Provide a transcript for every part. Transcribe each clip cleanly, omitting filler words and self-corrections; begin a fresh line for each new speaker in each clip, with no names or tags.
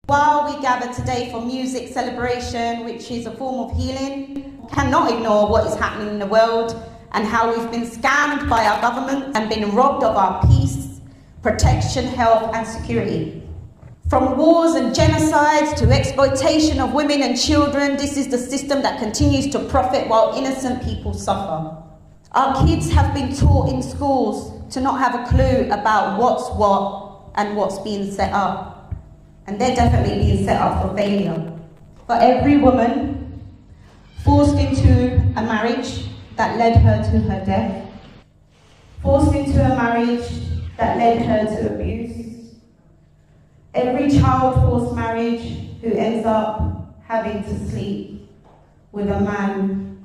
While we gather today for music celebration, which is a form of healing, we cannot ignore what is happening in the world and how we've been scammed by our government and been robbed of our peace, protection, health and security. From wars and genocides to exploitation of women and children, this is the system that continues to profit while innocent people suffer. Our kids have been taught in schools to not have a clue about what's what and what's being set up. And they're definitely being set up for failure. For every woman forced into a marriage that led her to her death, forced into a marriage that led her to abuse, every child forced marriage who ends up having to sleep with a man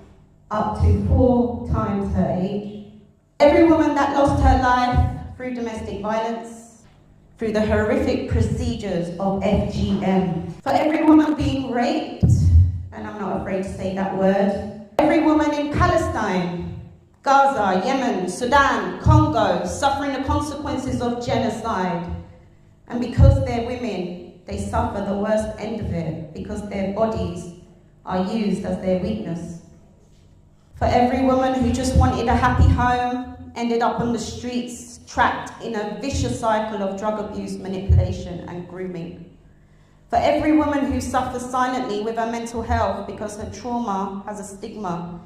up to 4 times her age, every woman that lost her life through domestic violence, through the horrific procedures of FGM, for every woman being raped, and I'm not afraid to say that word, every woman in Palestine, Gaza, Yemen, Sudan, Congo, suffering the consequences of genocide. And because they're women, they suffer the worst end of it because their bodies are used as their weakness. For every woman who just wanted a happy home, ended up on the streets, trapped in a vicious cycle of drug abuse, manipulation and grooming. For every woman who suffers silently with her mental health because her trauma has a stigma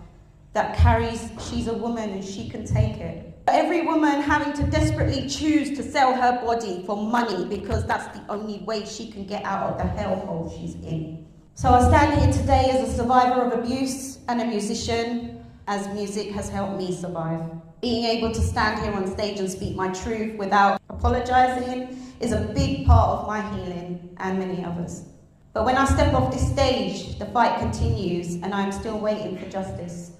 that carries, she's a woman and she can take it. For every woman having to desperately choose to sell her body for money because that's the only way she can get out of the hellhole she's in. So I stand here today as a survivor of abuse and a musician, as music has helped me survive. Being able to stand here on stage and speak my truth without apologizing is a big part of my healing and many others. But when I step off this stage, the fight continues and I'm still waiting for justice.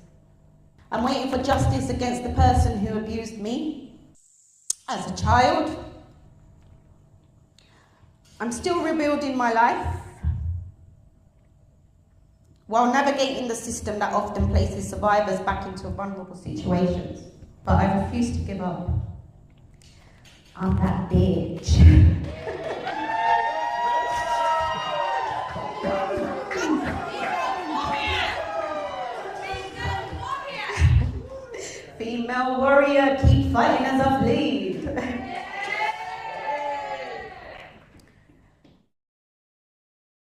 I'm waiting for justice against the person who abused me as a child. I'm still rebuilding my life while navigating the system that often places survivors back into vulnerable situations. But I refuse to give up. I'm that bitch. Female warrior, keep fighting as I bleed.